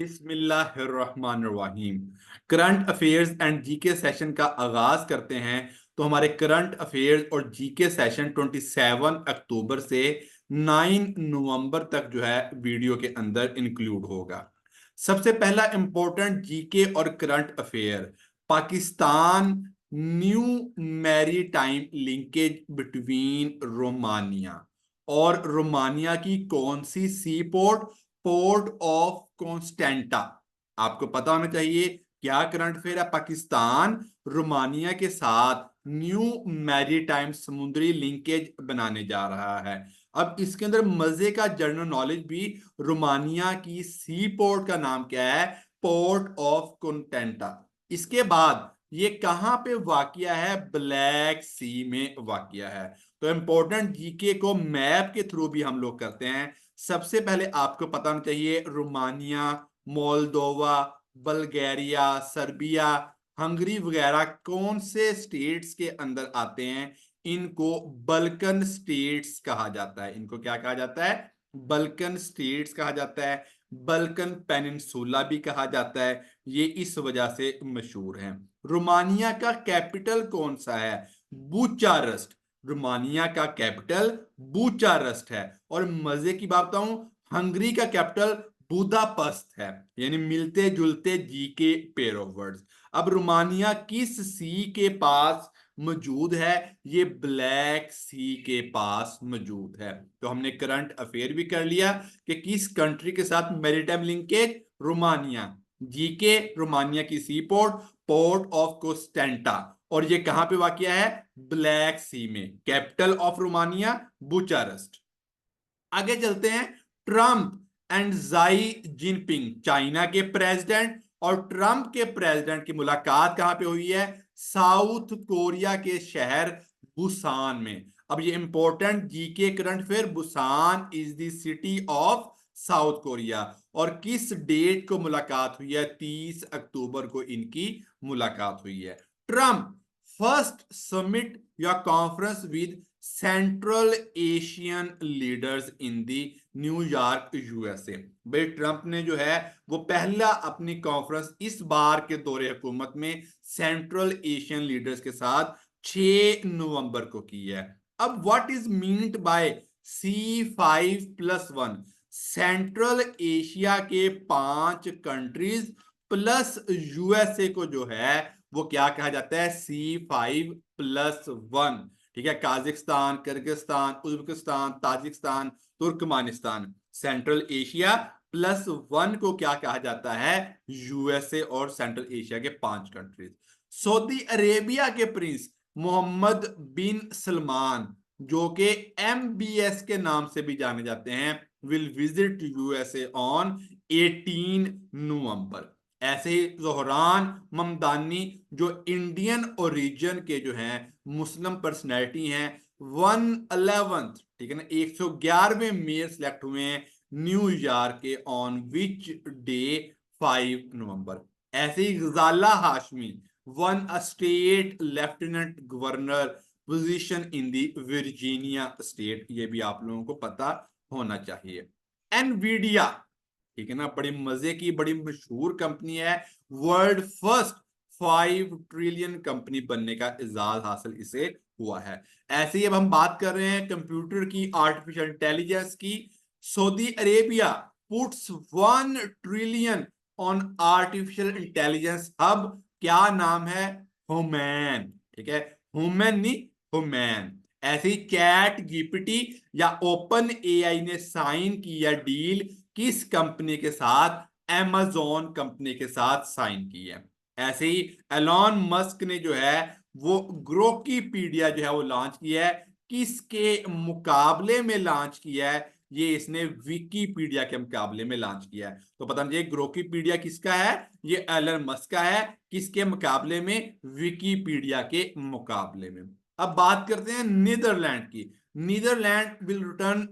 बिस्मिल्लाहिर्रहमानिर्रहीम। Current affairs and GK session का आगाज करते हैं। तो हमारे करंट अफेयर्स और जीके सेशन 27 अक्टूबर से 9 नवंबर तक जो है वीडियो के अंदर इंक्लूड होगा। सबसे पहला इंपॉर्टेंट जीके और current affair, Pakistan new maritime linkage between Romania और रोमानिया की कौन सी सी पोर्ट, पोर्ट ऑफ कॉन्स्टेंटा। आपको पता होना चाहिए क्या करंट अफेयर है। पाकिस्तान रोमानिया के साथ न्यू मैरीटाइम समुद्री लिंकेज बनाने जा रहा है। अब इसके अंदर मजे का जनरल नॉलेज भी, रोमानिया की सी पोर्ट का नाम क्या है? Port of Constanta. इसके बाद ये कहां पे वाकिया है? ब्लैक सी में वाकिया है। तो इंपॉर्टेंट जीके को मैप के थ्रू भी हम लोग करते हैं। सबसे पहले आपको पता होना चाहिए Romania, Moldova, Bulgaria, Serbia, Hungary वगैरह कौन से स्टेट्स के अंदर आते हैं। इनको बल्कन स्टेट्स कहा जाता है। इनको क्या कहा जाता है? बल्कन स्टेट्स कहा जाता है। बल्कन पेनिनसुला भी कहा जाता है। ये इस वजह से मशहूर है। रोमानिया का कैपिटल कौन सा है? बुचारेस्ट। रोमानिया का कैपिटल बुचारेस्ट है। और मजे की बात बताऊं, हंगरी का कैपिटल बुदापेस्ट है। यानी मिलते जुलते जी के पेयर ऑफ वर्ड्स। अब रोमानिया किस सी के पास मौजूद है? ये ब्लैक सी के पास मौजूद है। तो हमने करंट अफेयर भी कर लिया कि किस कंट्री के साथ maritime linkage, Romania. GK, Romania की सी पोर्ट, पोर्ट ऑफ कोस्टेंटा, और ये कहां पे वाकया है? ब्लैक सी में। Capital of Romania Bucharest. आगे चलते हैं। ट्रंप एंड जाई जिनपिंग, चाइना के प्रेसिडेंट और ट्रंप के प्रेसिडेंट की मुलाकात कहां पे हुई है? साउथ कोरिया के शहर बुसान में। अब ये important GK current fair, Busan is the city of south Korea. और किस डेट को मुलाकात हुई है? 30 अक्टूबर को इनकी मुलाकात हुई है। ट्रंप फर्स्ट समिट या conference with central Asian leaders in the New York USA. भाई ट्रंप ने जो है वो पहला अपनी कॉन्फ्रेंस इस बार के दौरे हुकूमत में सेंट्रल एशियन लीडर्स के साथ 6 नवंबर को की है। अब what is meant by C5+1? Central Asia के 5 कंट्रीज प्लस यूएसए को जो है वो क्या कहा जाता है? C5+1। ठीक है, Kazakhstan, Kyrgyzstan, Uzbekistan, Tajikistan, Turkmenistan. Central Asia +1 को क्या कहा जाता है? यूएसए और सेंट्रल एशिया के 5 कंट्रीज। सऊदी अरेबिया के प्रिंस मोहम्मद बिन सलमान, जो कि MBS के नाम से भी जाने जाते हैं, विल विजिट यूएसए ऑन 18 नवंबर। ऐसे ही जोहरान ममदानी, जो इंडियन ओरिजिन के जो हैं मुस्लिम पर्सनैलिटी हैं, 111th, ठीक है ना, 111वें मेयर सिलेक्ट हुए हैं न्यूयॉर्क के ऑन विच डे? 5 नवंबर। ऐसे ही Ghazala Hashmi won a state lieutenant governor position in the Virginia state. ये भी आप लोगों को पता होना चाहिए। एनवीडिया, ठीक है ना, बड़ी मजे की बड़ी मशहूर कंपनी है। वर्ल्ड फर्स्ट 5 ट्रिलियन कंपनी बनने का एजाज हासिल इसे हुआ है। ऐसे ही अब हम बात कर रहे हैं कंप्यूटर की, आर्टिफिशियल इंटेलिजेंस की। Saudi Arabia puts 1 trillion on artificial intelligence hub. क्या नाम है? हुमैन। ठीक है, हुमैन नहीं, हुमैन। ऐसे ही चैट जीपीटी या ओपन एआई ने साइन किया डील किस कंपनी के साथ? Amazon कंपनी के साथ साइन की है। ऐसे ही एलॉन मस्क ने जो है वो ग्रोकीपीडिया जो है वो लॉन्च किया है। किसके मुकाबले में लॉन्च किया है? ये इसने विकीपीडिया के मुकाबले में लॉन्च किया है। तो पता नहीं ग्रोकीपीडिया किसका है? ये एलन मस्क का है। किसके मुकाबले में? विकीपीडिया के मुकाबले में। अब बात करते हैं नीदरलैंड की। Netherlands will return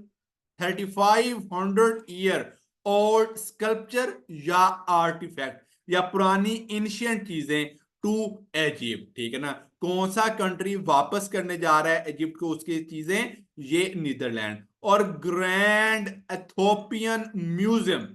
3500 year old sculpture या आर्टिफैक्ट या पुरानी एंशिएंट चीजें टू इजिप्ट। ठीक है ना, कौन सा कंट्री वापस करने जा रहा है इजिप्ट को उसकी चीजें? ये नीदरलैंड। और ग्रैंड एथोपियन म्यूजियम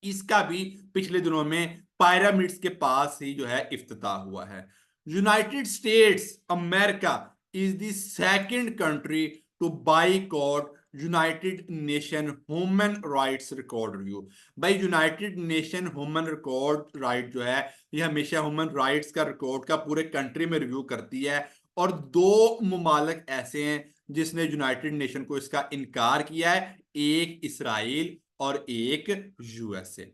इसका भी पिछले दिनों में पिरामिड्स के पास ही जो है इफ्तिताह हुआ है। United States America is the second country to boycott United Nation human rights record review. भाई United Nation human record right जो है ये हमेशा ह्यूमन राइट्स का रिकॉर्ड का पूरे कंट्री में रिव्यू करती है, और दो मुमालिक ऐसे हैं जिसने यूनाइटेड नेशन को इसका इनकार किया है, एक इसराइल और एक यूएसए।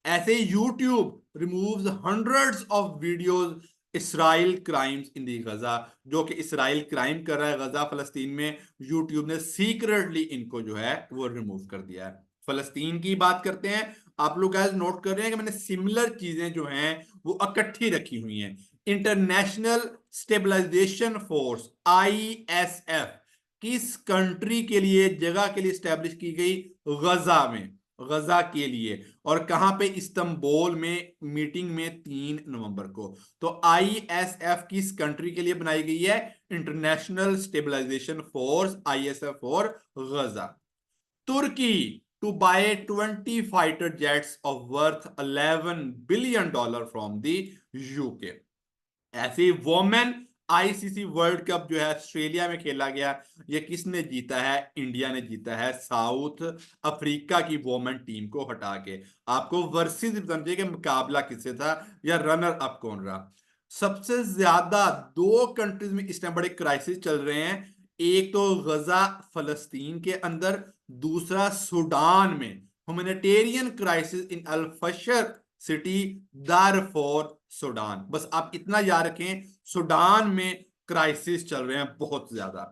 ऐसे YouTube removes hundreds of videos Israel crimes in the Gaza, जो कि इसराइल क्राइम कर रहा है गजा फलस्तीन में, यूट्यूब ने सीक्रेटली इनको जो है वो रिमूव कर दिया है। फलस्तीन की बात करते हैं, आप लोग गाइस नोट कर रहे हैं कि मैंने सिमिलर चीजें जो हैं वो इकट्ठी रखी हुई हैं। इंटरनेशनल स्टेबलाइजेशन फोर्स आईएसएफ किस कंट्री के लिए, जगह के लिए स्टैब्लिश की गई? गजा में, गजा के लिए। और कहां पे? इस्तांबुल में मीटिंग में 3 नवंबर को। तो आईएसएफ किस कंट्री के लिए बनाई गई है? International stabilisation force ISF for Gaza. Turkey to buy 20 fighter jets of worth $11 billion from the UK. ऐसे वोमेन आईसीसी वर्ल्ड कप जो है ऑस्ट्रेलिया में खेला गया, ये किसने जीता है? इंडिया ने जीता है साउथ अफ्रीका की वोमेन टीम को हटा के। आपको वर्सेस समझिए कि मुकाबला किससे था या रनर अप कौन रहा। सबसे ज्यादा दो कंट्रीज में इस टाइम बड़े क्राइसिस चल रहे हैं, एक तो गजा फलस्तीन के अंदर, दूसरा सूडान में humanitarian crisis in Al Fasher city Darfur Sudan. बस आप इतना याद रखें, सूडान में क्राइसिस चल रहे हैं बहुत ज्यादा।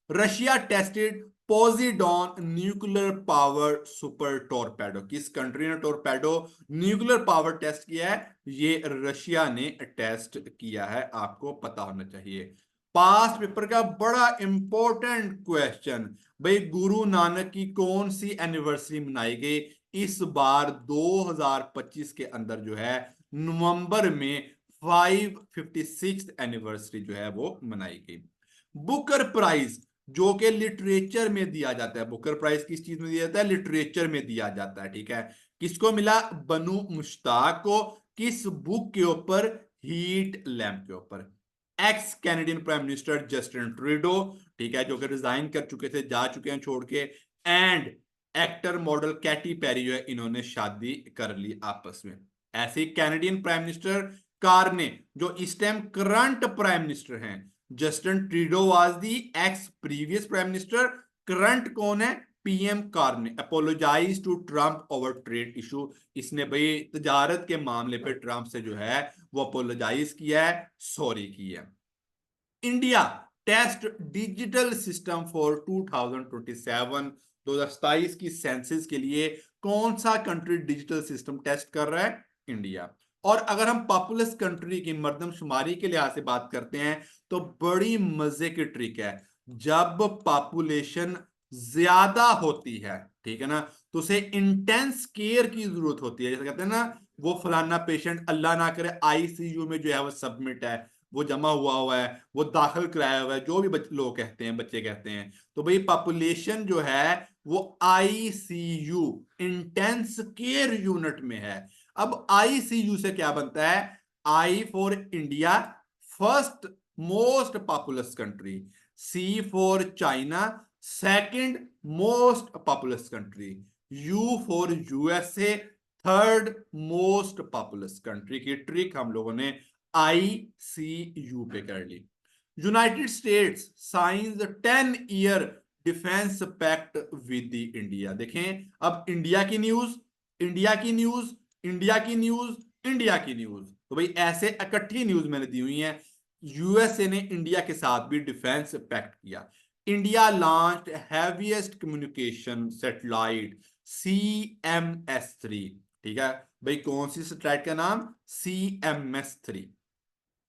Russia tested Poseidon nuclear power super torpedo. किस कंट्री ने टोरपेडो न्यूक्लियर पावर टेस्ट किया है? ये रशिया ने टेस्ट किया है, आपको पता होना चाहिए। पास्ट पेपर का बड़ा इंपॉर्टेंट क्वेश्चन, भाई गुरु नानक की कौन सी एनिवर्सरी मनाई गई इस बार 2025 के अंदर जो है नवंबर में? 556 एनिवर्सरी जो है वो मनाई गई। बुकर प्राइज जो कि लिटरेचर में दिया जाता है, बुकर प्राइज किस चीज में दिया जाता है? लिटरेचर में दिया जाता है, ठीक है। किसको मिला? बनु मुश्ताक को। किस बुक के ऊपर? हीट लैम्प के ऊपर। X Canadian prime minister Justin Trudeau, ठीक है, जो कि रिजाइन कर चुके थे, जा चुके हैं छोड़ के, and actor model Katy Perry जो है, इन्होंने शादी कर ली आपस में। ऐसे कैनेडियन प्राइम मिनिस्टर कार्ने जो इस टाइम करंट प्राइम मिनिस्टर हैं, Justin Trudeau was the ex previous prime minister, current कौन है? PM Carney apologise to Trump over trade issue. इसने भाई तजारत के मामले पे ट्रंप से जो है वो अपोलोजाइज किया है, सॉरी किया। India test digital system for 2027, 2027 की सेंसस के लिए कौन सा कंट्री डिजिटल सिस्टम टेस्ट कर रहा है? इंडिया। और अगर हम पॉपुलस कंट्री की मर्दमशुमारी के लिहाज से बात करते हैं तो बड़ी मजे की ट्रिक है, जब पॉपुलेशन ज्यादा होती है, ठीक है ना, तो उसे इंटेंस केयर की जरूरत होती है। जैसे कहते हैं ना, वो फलाना पेशेंट अल्लाह ना करे आईसीयू में जो है वो सबमिट है, वो जमा हुआ है, वो दाखिल कराया हुआ है, जो भी लोग कहते हैं, बच्चे कहते हैं, तो भाई पॉपुलेशन जो है वो आईसीयू इंटेंस केयर यूनिट में है। अब आईसीयू से क्या बनता है? I for India, first most populous country. C for China, second most populous country. U for USA, third most populous country. की ट्रिक हम लोगों ने आईसीयू पे कर ली। United States signs 10 year defence pact with the India. देखें अब India की न्यूज, इंडिया की न्यूज, इंडिया की न्यूज, इंडिया की न्यूज, तो भाई ऐसे इकट्ठी न्यूज मैंने दी हुई है। यूएसए ने इंडिया के साथ भी डिफेंस पैक्ट किया। India launched heaviest communication satellite CMS-3, ठीक है भाई, कौन सी सैटेलाइट का नाम? CMS-3।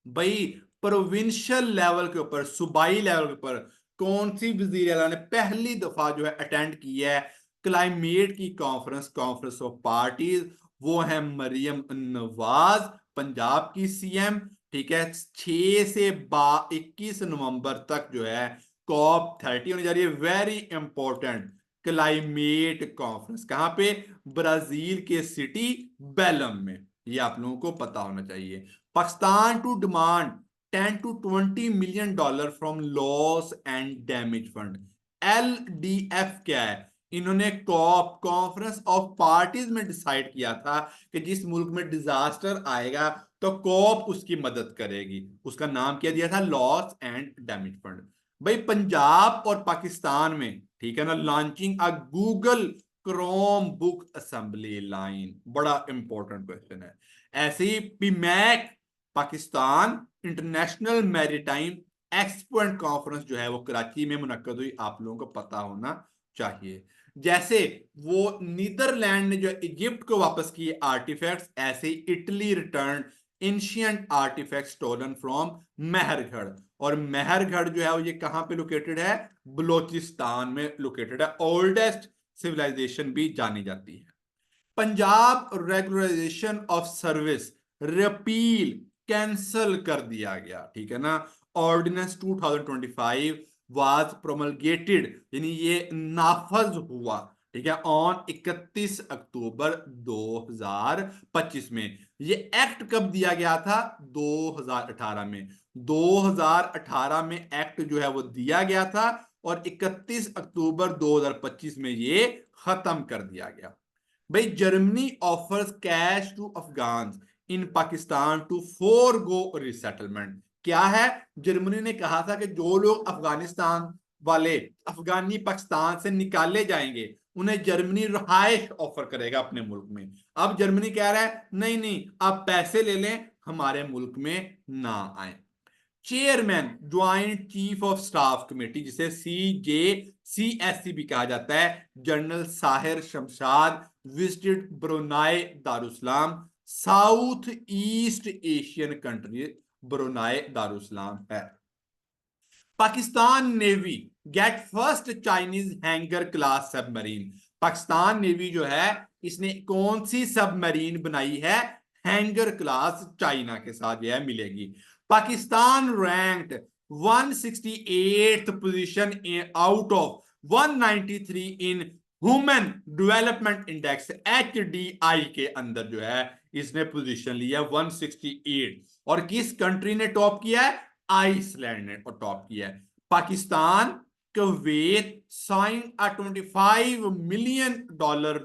भाई प्रोविंशियल लेवल के ऊपर, सूबाई लेवल के ऊपर कौन सी वजीर आला ने पहली दफा जो है अटेंड की है क्लाइमेट की कॉन्फ्रेंस, कॉन्फ्रेंस ऑफ पार्टीज? वो है मरियम नवाज, पंजाब की सीएम, ठीक है। 6 से 21 नवंबर तक जो है COP30 होने जा रही है, वेरी इंपॉर्टेंट क्लाइमेट कॉन्फ्रेंस। कहां पे? ब्राजील के सिटी बेलम में। ये आप लोगों को पता होना चाहिए। Pakistan to demand 10 to 20 million dollar from loss and damage fund. LDF क्या है? इन्होंने कॉप कॉन्फ्रेंस ऑफ पार्टीज में डिसाइड किया था कि जिस मुल्क में डिजास्टर आएगा तो कॉप उसकी मदद करेगी। उसका नाम क्या दिया था? Loss and damage fund. भाई पंजाब और पाकिस्तान में, ठीक है ना, launching a Google Chromebook assembly line. बड़ा इंपॉर्टेंट क्वेश्चन है। ऐसे ही PIMEC Pakistan international maritime expo and conference जो है वो कराची में मुनक्कद हुई, आप लोगों को पता होना चाहिए। जैसे वो नीदरलैंड ने जो इजिप्ट को वापस किए आर्टिफैक्ट्स, ऐसे ही Italy return ancient artifact stolen from Mehrgarh. और मेहरगढ़ जो है वो ये कहां पे लोकेटेड है? बलोचिस्तान में लोकेटेड है। ओल्डेस्ट सिविलाइजेशन भी जानी जाती है। Punjab regularisation of service repeal cancel कर दिया गया, ठीक है ना। ऑर्डिनेंस 2025 वाज प्रोमलगेटेड, यानी ये नाफज हुआ, ठीक है, ऑन 31 अक्टूबर 2025 में। ये एक्ट कब दिया गया था? 2018 में। 2018 में एक्ट जो है वो दिया गया था और 31 अक्टूबर 2025 में ये खत्म कर दिया गया। भाई Germany offers cash to Afghan in Pakistan to forgo resettlement. क्या है? जर्मनी ने कहा था कि जो लोग अफगानिस्तान वाले अफगानी पाकिस्तान से निकाले जाएंगे उन्हें जर्मनी रिहाइश ऑफर करेगा अपने मुल्क में। अब जर्मनी कह रहा है नहीं नहीं, आप पैसे ले लें, हमारे मुल्क में ना आए। Chairman joint chief of staff committee, जिसे CJCSC भी कहा जाता है, general Sahir Shamshad visited Brunei Darussalam, South East Asian country Brunei Darussalam है। Pakistan navy get first Chinese Hangor class submarine. Pakistan navy जो है इसने कौन सी सबमरीन बनाई है? हैंगर क्लास, चाइना के साथ जो है मिलेगी। Pakistan ranked 168th position out of 193 in human development index HDI के अंदर जो है इसने पोजीशन लिया 168। और किस कंट्री ने टॉप किया है? आइसलैंड ने टॉप किया है। Pakistan Kuwait sign a $25 million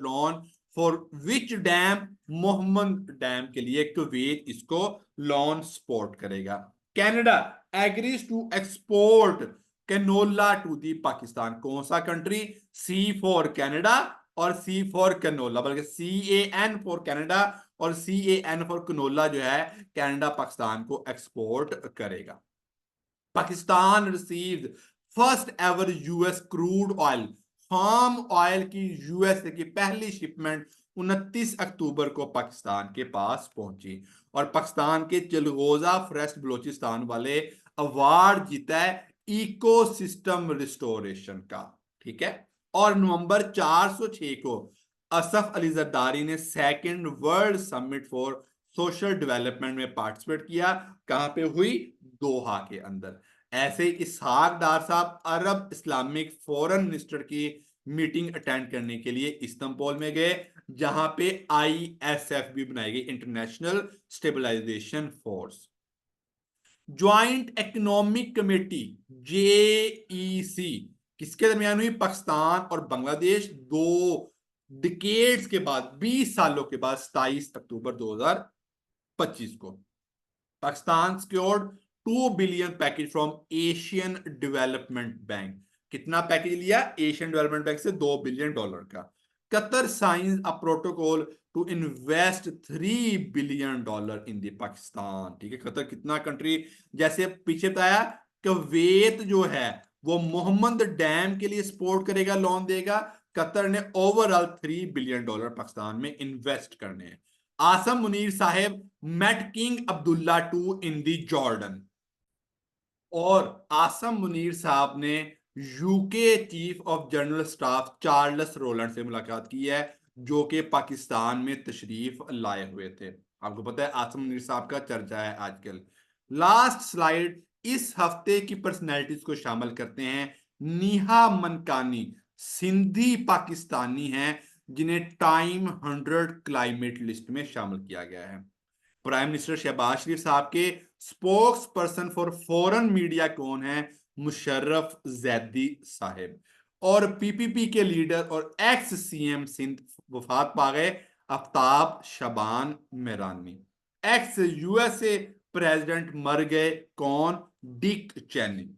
loan for which dam? Mohammad dam के लिए कुवैत इसको लोन सपोर्ट करेगा। Canada agrees to export canola to the Pakistan. कौन सा कंट्री? C फॉर कनाडा और C फॉर कैनोला, बल्कि CAN फॉर कनाडा और CAN फॉर कैनोला जो है कनाडा पाकिस्तान को एक्सपोर्ट करेगा। Pakistan received first ever US crude oil, farm oil की यूएसए की पहली शिपमेंट 29 अक्टूबर को पाकिस्तान के पास पहुंची। और पाकिस्तान के चिलगोजा फॉरेस्ट बलोचिस्तान वाले अवार्ड जीता है इकोसिस्टम रिस्टोरेशन का, ठीक है। और नवंबर 406 को असफ अली जरदारी ने second world summit for social development में पार्टिसिपेट किया। कहां पे हुई? दोहा के अंदर। ऐसे इसहाक डार साहब अरब इस्लामिक फॉरेन मिनिस्टर की मीटिंग अटेंड करने के लिए इस्तांबुल में गए, जहां पे ISF भी बनाई गई, international stabilisation force. Joint economic committee JEC किसके दरमियान हुई? पाकिस्तान और बांग्लादेश। 2 डिकेड्स के बाद, 20 सालों के बाद, 27 अक्टूबर 2025 को Pakistan secured 2 billion package from Asian Development Bank. कितना पैकेज लिया? एशियन डेवलपमेंट बैंक से $2 बिलियन का। Qatar signs a protocol to invest $3 billion in the Pakistan, ठीक है। कतर कितना कंट्री, जैसे पीछे बताया, कुवैत जो है वो मोहम्मद डैम के लिए सपोर्ट करेगा, लोन देगा। कतर ने ओवरऑल $3 बिलियन पाकिस्तान में इन्वेस्ट करने हैं। आसम मुनीर साहेब met King Abdullah two in the Jordan. और आसम मुनीर साहब ने UK chief of general staff Charles Roland से मुलाकात की है, जो कि पाकिस्तान में तशरीफ लाए हुए थे। आपको पता है आसम मुनीर साहब का चर्चा है आजकल। लास्ट स्लाइड इस हफ्ते की पर्सनैलिटीज को शामिल करते हैं। नीहा मनकानी सिंधी पाकिस्तानी हैं जिन्हें टाइम 100 क्लाइमेट लिस्ट में शामिल किया गया है। प्राइम मिनिस्टर शहबाज शरीफ साहब के spokes person for foreign media कौन है? मुशर्रफ जैदी साहिब। और पीपीपी के लीडर और एक्स सीएम सिंध वफात पा गए Aftab Shaban Mirani. X USA president मर गए, कौन? डिक चैनी।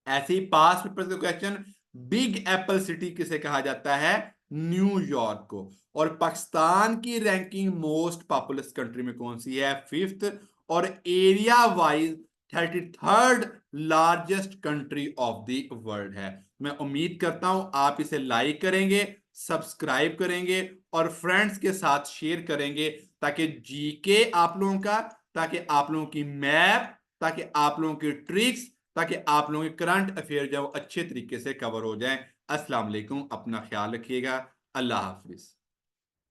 ऐसे ही पास पेपर का क्वेश्चन, बिग एप्पल सिटी किसे कहा जाता है? न्यूयॉर्क को। और पाकिस्तान की रैंकिंग मोस्ट पॉपुलस कंट्री में कौन सी है? फिफ्थ। और area wise 33rd largest country of the world है। मैं उम्मीद करता हूं आप इसे लाइक करेंगे, सब्सक्राइब करेंगे और फ्रेंड्स के साथ शेयर करेंगे, ताकि जीके आप लोगों का, ताकि आप लोगों की मैप, ताकि आप लोगों की ट्रिक्स, ताकि आप लोगों के करंट अफेयर जो अच्छे तरीके से कवर हो जाएं। अस्सलाम वालेकुम, अपना ख्याल रखिएगा। अल्लाह हाफिज।